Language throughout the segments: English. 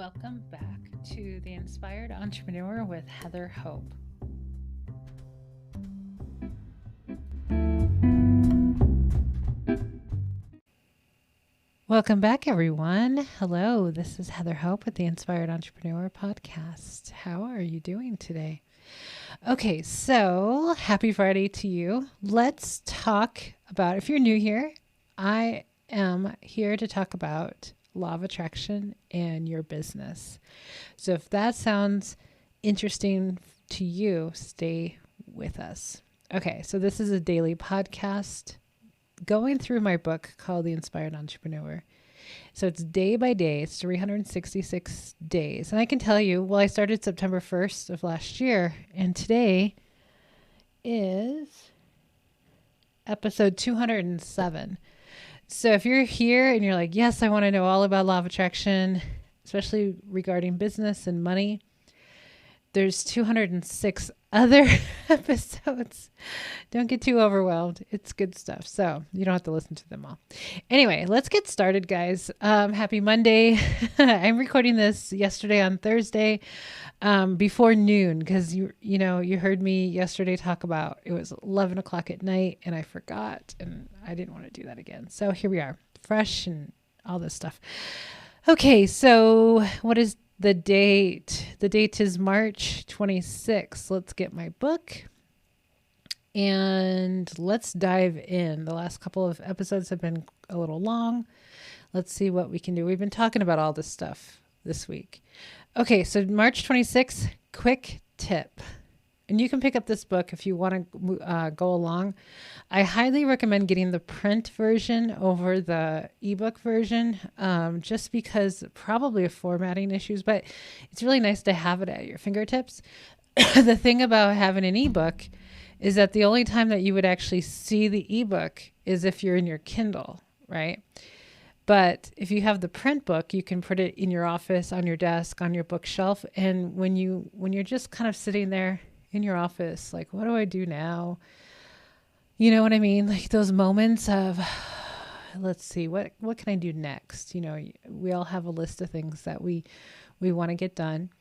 Welcome back to The Inspired Entrepreneur with Heather Hope. Welcome back, everyone. Hello, this is Heather Hope with the Inspired Entrepreneur podcast. How are you doing today? Okay, so happy Friday to you. Let's talk about, if you're new here, I am here to talk about law of attraction and your business. So if that sounds interesting to you, stay with us. Okay, so this is a daily podcast going through my book called The Inspired Entrepreneur. So it's day by day, it's 366 days. And I can tell you, well, I started September 1st of last year, and today is episode 207. So if you're here and you're like, yes, I want to know all about law of attraction, especially regarding business and money, there's 206 other episodes. Don't get too overwhelmed. It's good stuff. So you don't have to listen to them all. Anyway, let's get started, guys. Happy Monday. I'm recording this yesterday on Thursday before noon because you heard me yesterday talk about it was 11 o'clock at night and I forgot and I didn't want to do that again. So here we are, fresh and all this stuff. Okay, so what is the date? The date is March 26th. Let's get my book and let's dive in. The last couple of episodes have been a little long. Let's see what we can do. We've been talking about all this stuff this week. Okay, so March 26th, quick tip. And you can pick up this book if you want to go along. I highly recommend getting the print version over the ebook version, just because probably of formatting issues, but it's really nice to have it at your fingertips. The thing about having an ebook is that the only time that you would actually see the ebook is if you're in your Kindle, right? But if you have the print book, you can put it in your office, on your desk, on your bookshelf. And when you're just kind of sitting there in your office, like, what do I do now? You know what I mean? Like those moments of, let's see, what can I do next? You know, we all have a list of things that we want to get done.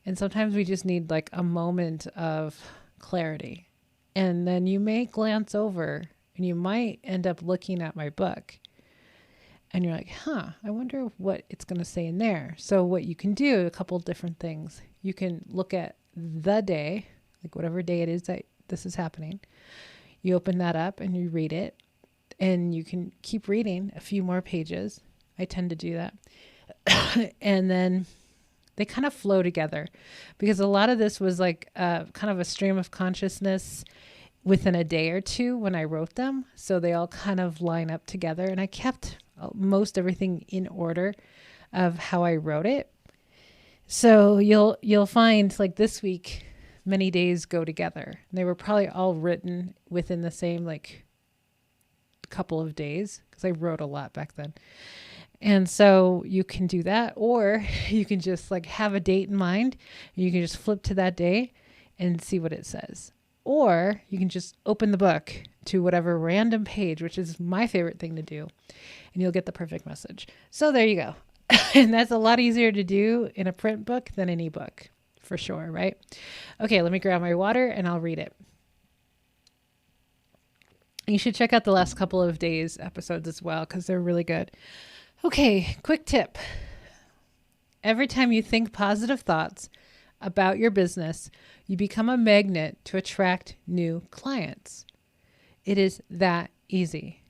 And sometimes we just need like a moment of clarity. And then you may glance over and you might end up looking at my book. And you're like, I wonder what it's going to say in there. So what you can do, a couple different things. You can look at the day, like whatever day it is that this is happening. You open that up and you read it and you can keep reading a few more pages. I tend to do that. And then they kind of flow together because a lot of this was like kind of a stream of consciousness within a day or two when I wrote them. So they all kind of line up together and I kept most everything in order of how I wrote it. So you'll find like this week, many days go together. And they were probably all written within the same like couple of days because I wrote a lot back then. And so you can do that, or you can just like have a date in mind. And you can just flip to that day and see what it says. Or you can just open the book to whatever random page, which is my favorite thing to do, and you'll get the perfect message. So there you go. And that's a lot easier to do in a print book than an ebook, for sure, right? Okay, let me grab my water and I'll read it. You should check out the last couple of days episodes as well because they're really good. Okay, quick tip. Every time you think positive thoughts about your business, you become a magnet to attract new clients. It is that easy.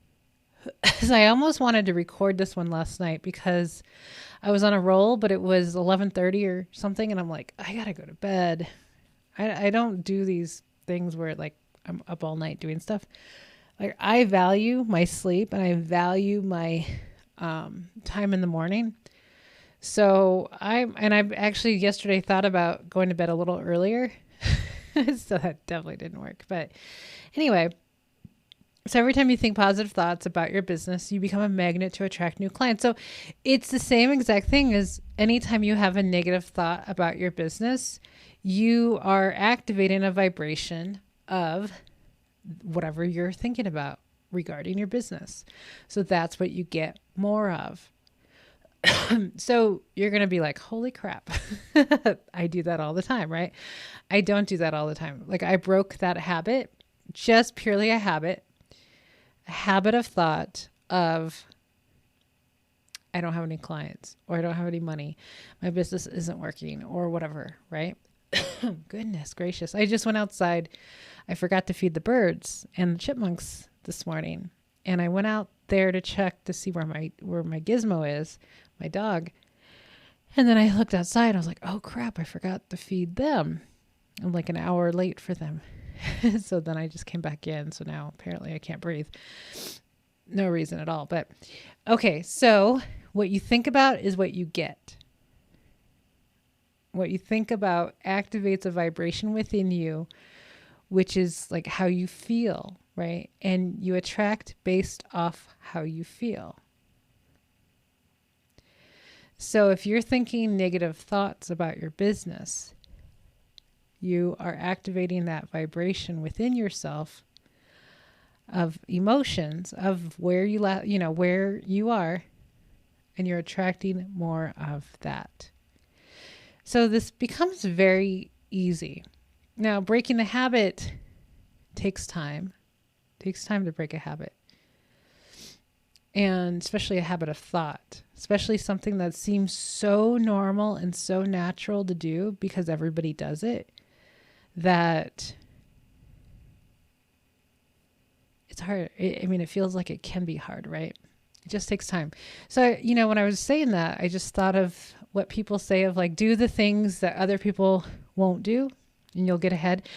So I almost wanted to record this one last night because I was on a roll, but it was 11:30 or something. And I'm like, I got to go to bed. I don't do these things where like I'm up all night doing stuff. Like I value my sleep and I value my time in the morning. So I've actually yesterday thought about going to bed a little earlier. So that definitely didn't work. But anyway, so every time you think positive thoughts about your business, you become a magnet to attract new clients. So it's the same exact thing as anytime you have a negative thought about your business, you are activating a vibration of whatever you're thinking about regarding your business. So that's what you get more of. So you're going to be like, holy crap. I do that all the time, right? I don't do that all the time. Like I broke that habit, just purely a habit of thought of, I don't have any clients, or I don't have any money. My business isn't working, or whatever, right? Goodness gracious. I just went outside. I forgot to feed the birds and the chipmunks this morning. And I went out there to check to see where my Gizmo is, my dog. And then I looked outside. I was like, oh crap, I forgot to feed them. I'm like an hour late for them. So then I just came back in. So now apparently I can't breathe. No reason at all. But okay, so what you think about is what you get. What you think about activates a vibration within you, which is like how you feel, right? And you attract based off how you feel. So if you're thinking negative thoughts about your business, you are activating that vibration within yourself of emotions of where where you are, and you're attracting more of that. So this becomes very easy. Now, breaking the habit takes time. It takes time to break a habit. And especially a habit of thought, especially something that seems so normal and so natural to do because everybody does it, that it's hard. It feels like it can be hard, right? It just takes time. So, when I was saying that, I just thought of what people say of like, do the things that other people won't do and you'll get ahead.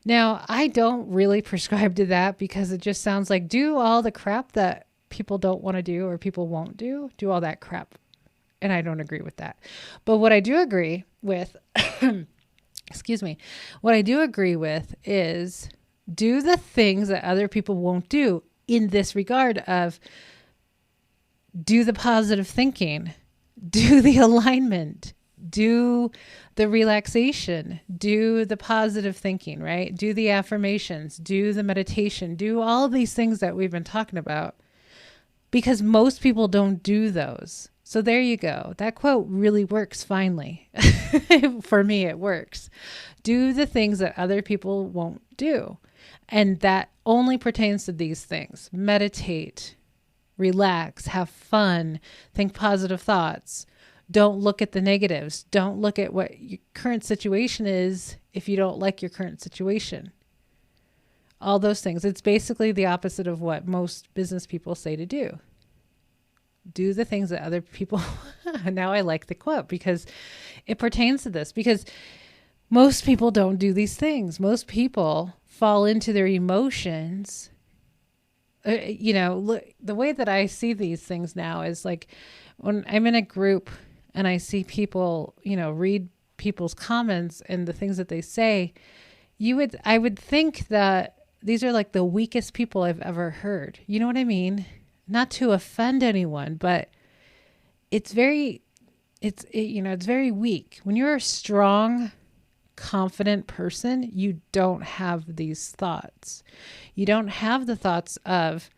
Now, I don't really prescribe to that because it just sounds like do all the crap that people don't want to do or people won't do all that crap. And I don't agree with that. But what I do agree with, what I do agree with is do the things that other people won't do in this regard of do the positive thinking, do the alignment, do the relaxation, do the positive thinking, right? Do the affirmations, do the meditation, do all of these things that we've been talking about, because most people don't do those. So there you go. That quote really works finally. For me, it works. Do the things that other people won't do. And that only pertains to these things. Meditate, relax, have fun, think positive thoughts. Don't look at the negatives. Don't look at what your current situation is if you don't like your current situation. All those things. It's basically the opposite of what most business people say to do. Do the things that other people... Now I like the quote because it pertains to this, because most people don't do these things. Most people fall into their emotions. Look, the way that I see these things now is like when I'm in a group and I see people, read people's comments and the things that they say, I would think that these are like the weakest people I've ever heard. You know what I mean? Not to offend anyone, but it's very weak. When you're a strong, confident person, you don't have these thoughts. You don't have the thoughts of,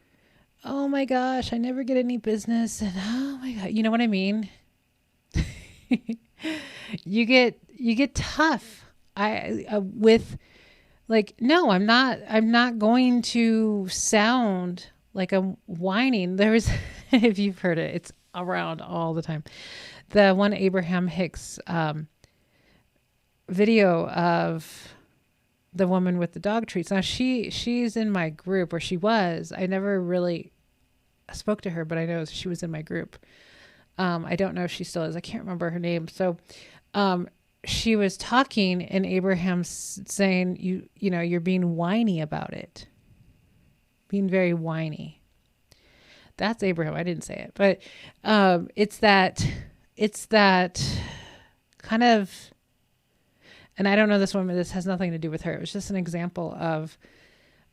oh my gosh, I never get any business. And oh my God, you know what I mean? You get tough. No, I'm not going to sound like I'm whining. There's, if you've heard it, it's around all the time. The one Abraham Hicks video of the woman with the dog treats. Now she's in my group, or she was. I never really spoke to her, but I know she was in my group. I don't know if she still is. I can't remember her name. So, she was talking, and Abraham's saying, you're being whiny about it. Being very whiny. That's Abraham. I didn't say it, but it's that kind of, and I don't know this woman. This has nothing to do with her. It was just an example of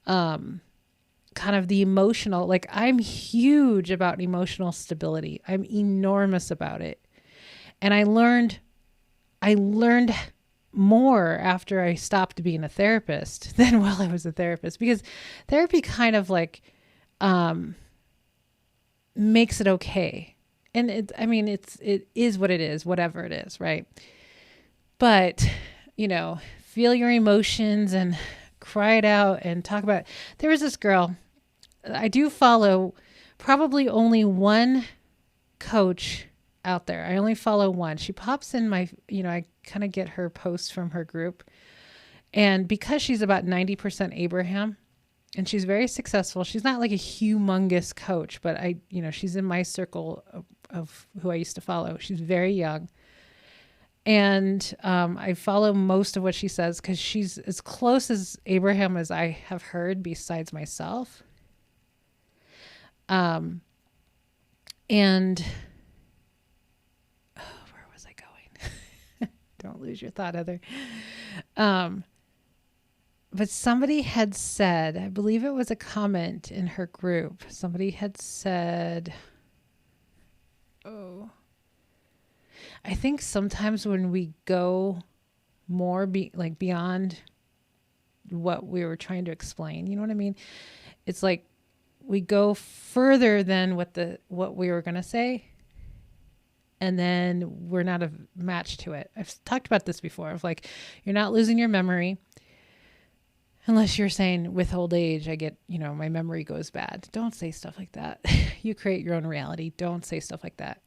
kind of the emotional, like I'm huge about emotional stability. I'm enormous about it. And I learned more after I stopped being a therapist than while I was a therapist, because therapy kind of like makes it okay. And it is what it is, whatever it is, right? But, feel your emotions and cry it out and talk about it. There was this girl, I do follow probably only one coach out there. I only follow one. She pops in my, I kind of get her posts from her group. And because she's about 90% Abraham and she's very successful, she's not like a humongous coach, but she's in my circle of who I used to follow. She's very young. And I follow most of what she says because she's as close as Abraham as I have heard besides myself. And where was I going? Don't lose your thought, Heather. But somebody had said, I believe it was a comment in her group. Somebody had said, I think sometimes when we go more beyond what we were trying to explain, you know what I mean? It's like we go further than what we were going to say, and then we're not a match to it. I've talked about this before of like, you're not losing your memory unless you're saying with old age, I get, my memory goes bad. Don't say stuff like that. You create your own reality. Don't say stuff like that.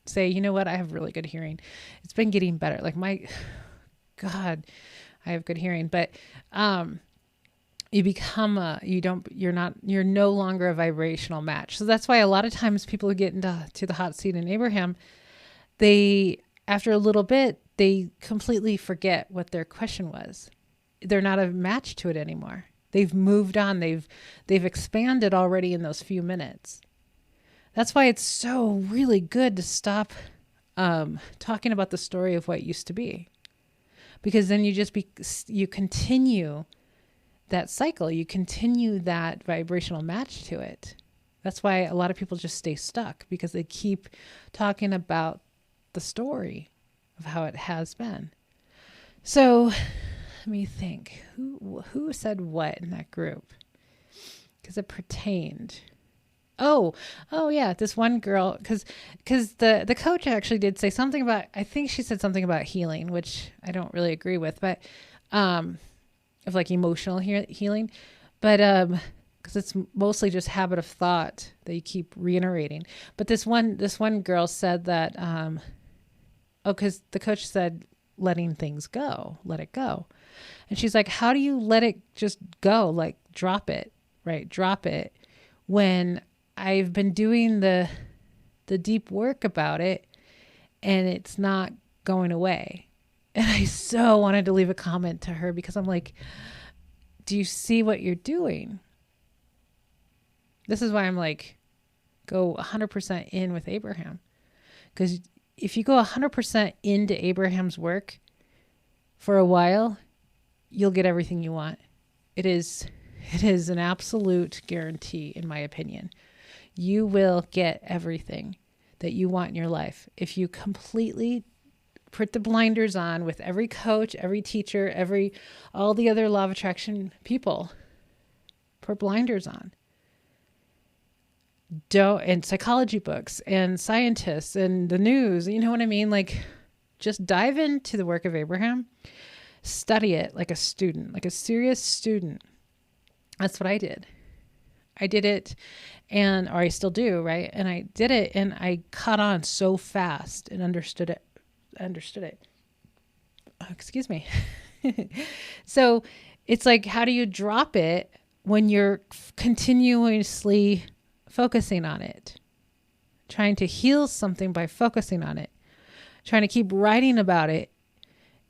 Say, you know what? I have really good hearing. It's been getting better. Like God, I have good hearing, but, you become you're no longer a vibrational match. So that's why a lot of times people who get to the hot seat in Abraham, after a little bit, they completely forget what their question was. They're not a match to it anymore. They've moved on. They've expanded already in those few minutes. That's why it's so really good to stop talking about the story of what used to be, because then you continue that cycle. You continue that vibrational match to it. That's why a lot of people just stay stuck, because they keep talking about the story of how it has been. So let me think. Who said what in that group? Because it pertained. Oh yeah, this one girl, because the coach actually did say something about, I think she said something about healing, which I don't really agree with, but of like emotional healing, but because it's mostly just habit of thought that you keep reiterating. But this one girl said that because the coach said letting things go, let it go, and she's like, how do you let it just go? Like drop it, right? Drop it when I've been doing the deep work about it and it's not going away. And I so wanted to leave a comment to her, because I'm like, do you see what you're doing? This is why I'm like, go 100% in with Abraham. Because if you go 100% into Abraham's work for a while, you'll get everything you want. It is an absolute guarantee, in my opinion. You will get everything that you want in your life if you completely put the blinders on with every coach, every teacher, all the other law of attraction people. Put blinders on. And psychology books and scientists and the news, you know what I mean? Like, just dive into the work of Abraham, study it like a student, like a serious student. That's what I did. I did it, or I still do, right? And I did it, and I caught on so fast and understood it. Oh, excuse me. So it's like, how do you drop it when you're continuously focusing on it? Trying to heal something by focusing on it. Trying to keep writing about it.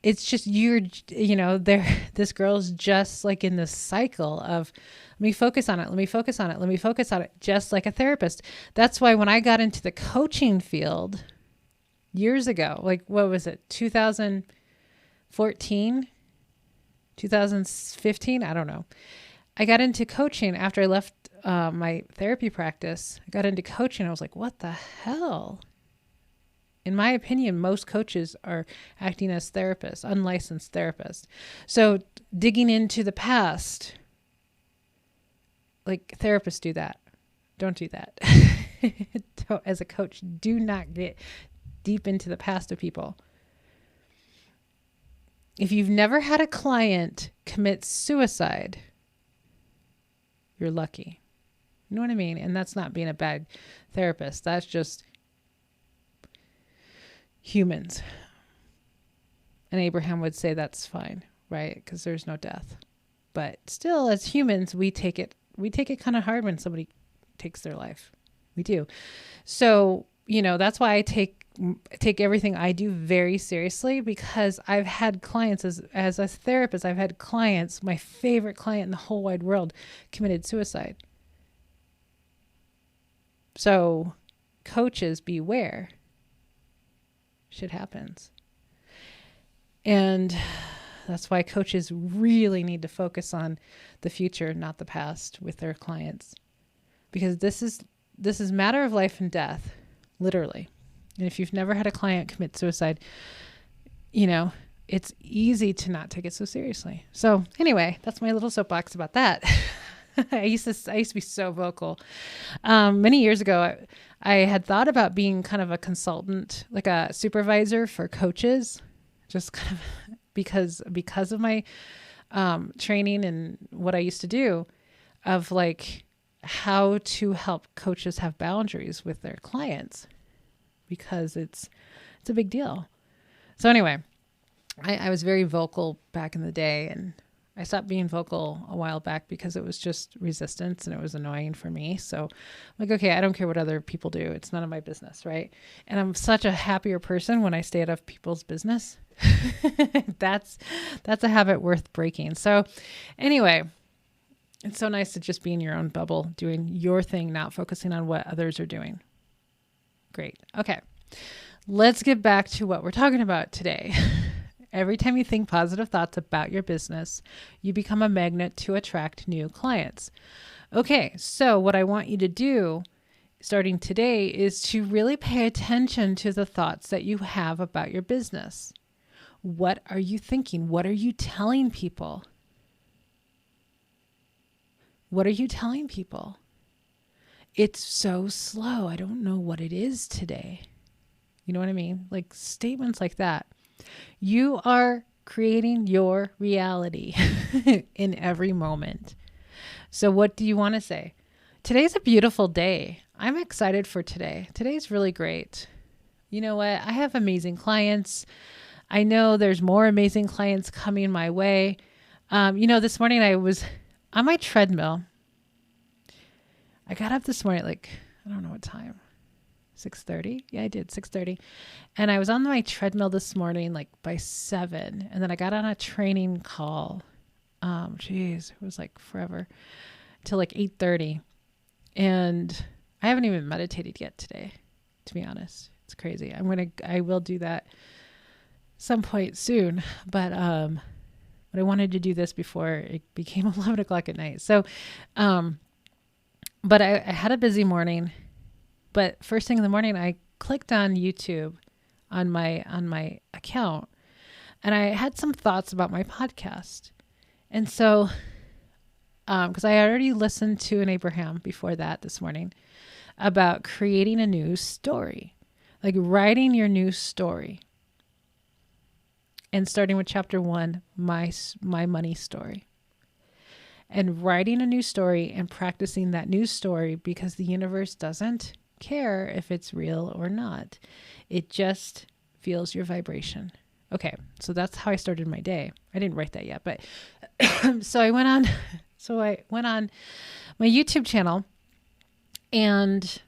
It's just, this girl's just like in this cycle of, let me focus on it. Let me focus on it. Let me focus on it. Just like a therapist. That's why when I got into the coaching field years ago, like, what was it? 2014, 2015. I don't know. I got into coaching after I left my therapy practice. I got into coaching. I was like, what the hell? In my opinion, most coaches are acting as therapists, unlicensed therapists. So digging into the past, like, therapists do that. Don't do that. As a coach, do not get deep into the past of people. If you've never had a client commit suicide, you're lucky. You know what I mean? And that's not being a bad therapist. That's just humans. And Abraham would say that's fine, right? Because there's no death. But still, as humans, we take it kind of hard when somebody takes their life. We do. So, that's why I take everything I do very seriously, because I've had clients as a therapist, I've had clients, my favorite client in the whole wide world committed suicide. So coaches, beware. Shit happens. And that's why coaches really need to focus on the future, not the past, with their clients. Because this is matter of life and death, literally. And if you've never had a client commit suicide, it's easy to not take it so seriously. So anyway, that's my little soapbox about that. I used to be so vocal. Many years ago, I had thought about being kind of a consultant, like a supervisor for coaches, just kind of because of my training and what I used to do, of like how to help coaches have boundaries with their clients, because it's a big deal. So anyway, I was very vocal back in the day, and I stopped being vocal a while back because it was just resistance and it was annoying for me. So I'm like, okay, I don't care what other people do. It's none of my business, right? And I'm such a happier person when I stay out of people's business. That's a habit worth breaking. So anyway, it's so nice to just be in your own bubble, doing your thing, not focusing on what others are doing. Great. Okay. Let's get back to what we're talking about today. Every time you think positive thoughts about your business, you become a magnet to attract new clients. Okay, so what I want you to do starting today is to really pay attention to the thoughts that you have about your business. What are you thinking? What are you telling people? What are you telling people? It's so slow. I don't know what it is today. You know what I mean? Like statements like that. You are creating your reality in every moment. So what do you want to say? Today's a beautiful day. I'm excited for today. Today's really great. You know what? I have amazing clients. I know there's more amazing clients coming my way. This morning I was on my treadmill. I got up this morning, I don't know what time. 6:30. Yeah, I did 6:30. And I was on my treadmill this morning, by 7. And then I got on a training call. It was forever till 8:30. And I haven't even meditated yet today, to be honest. It's crazy. I will do that some point soon, but I wanted to do this before it became 11 o'clock at night. So, but I had a busy morning. But first thing in the morning, I clicked on YouTube on my account, and I had some thoughts about my podcast. And so, because I already listened to an Abraham before that this morning about creating a new story, like writing your new story, and starting with chapter 1, my money story. And writing a new story and practicing that new story, because the universe doesn't care if it's real or not. It just feels your vibration. Okay, so that's how I started my day. I didn't write that yet, but so I went on my YouTube channel and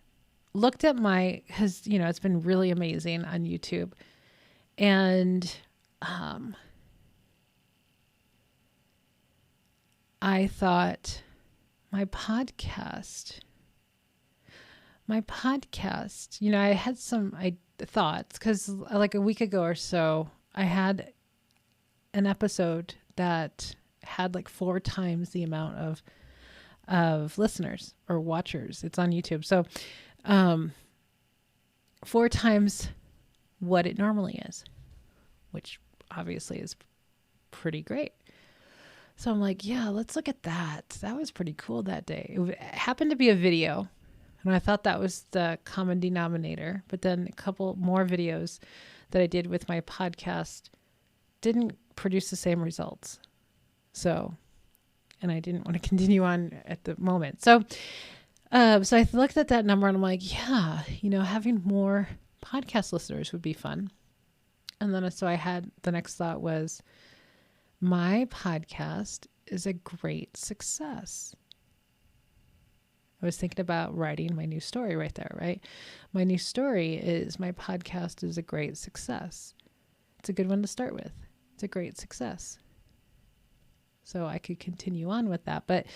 looked at because it's been really amazing on YouTube, and I thought my podcast, I had some thoughts, because a week ago or so, I had an episode that had 4 times the amount of listeners or watchers. It's on YouTube. So 4 times what it normally is, which obviously is pretty great. So I'm yeah, let's look at that. That was pretty cool that day. It happened to be a video. And I thought that was the common denominator. But then a couple more videos that I did with my podcast didn't produce the same results. So, and I didn't want to continue on at the moment. So I looked at that number and I'm like, yeah, having more podcast listeners would be fun. And then so I had the next thought was, my podcast is a great success. I was thinking about writing my new story right there, right? My new story is, my podcast is a great success. It's a good one to start with. It's a great success. So I could continue on with that, but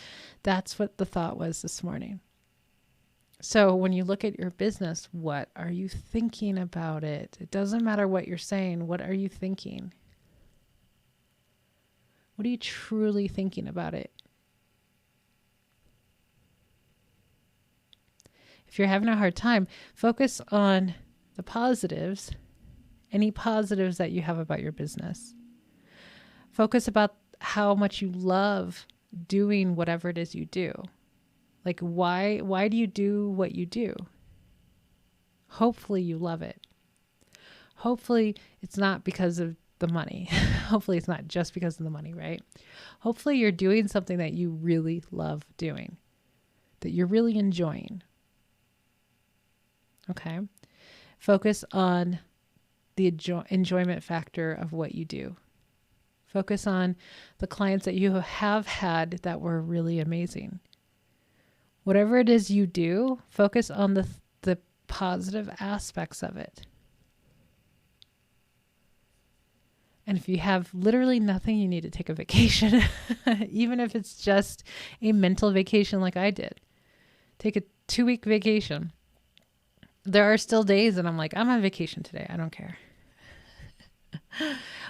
that's what the thought was this morning. So when you look at your business, what are you thinking about it? It doesn't matter what you're saying. What are you thinking? What are you truly thinking about it? If you're having a hard time, focus on the positives, any positives that you have about your business. Focus about how much you love doing whatever it is you do. Like, why do you do what you do? Hopefully you love it. Hopefully it's not because of the money. Hopefully it's not just because of the money, right? Hopefully you're doing something that you really love doing, that you're really enjoying. Okay. Focus on the enjoyment factor of what you do. Focus on the clients that you have had that were really amazing. Whatever it is you do, focus on the positive aspects of it. And if you have literally nothing, you need to take a vacation, even if it's just a mental vacation like I did. Take a 2-week vacation. There are still days that I'm like, I'm on vacation today. I don't care.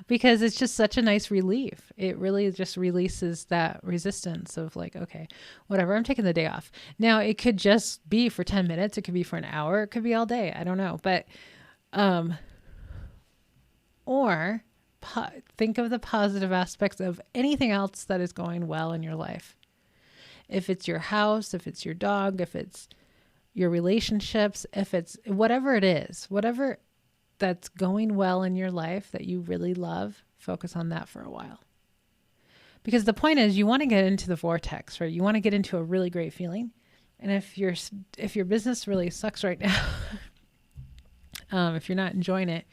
Because it's just such a nice relief. It really just releases that resistance of like, okay, whatever, I'm taking the day off. Now it could just be for 10 minutes. It could be for an hour. It could be all day. I don't know. But, think of the positive aspects of anything else that is going well in your life. If it's your house, if it's your dog, if it's your relationships, if it's whatever it is, whatever that's going well in your life that you really love, focus on that for a while. Because the point is, you want to get into the vortex, right? You want to get into a really great feeling. And if your business really sucks right now, if you're not enjoying it,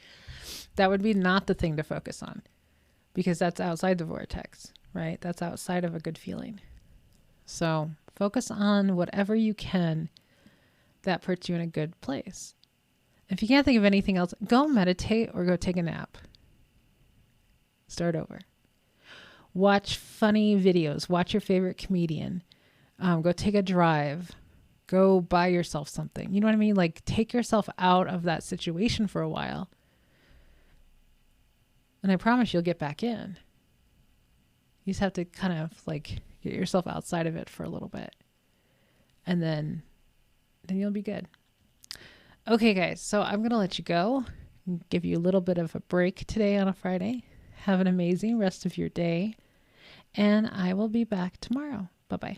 that would be not the thing to focus on, because that's outside the vortex, right? That's outside of a good feeling. So focus on whatever you can that puts you in a good place. If you can't think of anything else, go meditate or go take a nap. Start over. Watch funny videos. Watch your favorite comedian. Go take a drive. Go buy yourself something. You know what I mean? Like, take yourself out of that situation for a while. And I promise you'll get back in. You just have to kind of like get yourself outside of it for a little bit. And then you'll be good. Okay, guys. So I'm going to let you go. Give you a little bit of a break today on a Friday. Have an amazing rest of your day. And I will be back tomorrow. Bye-bye.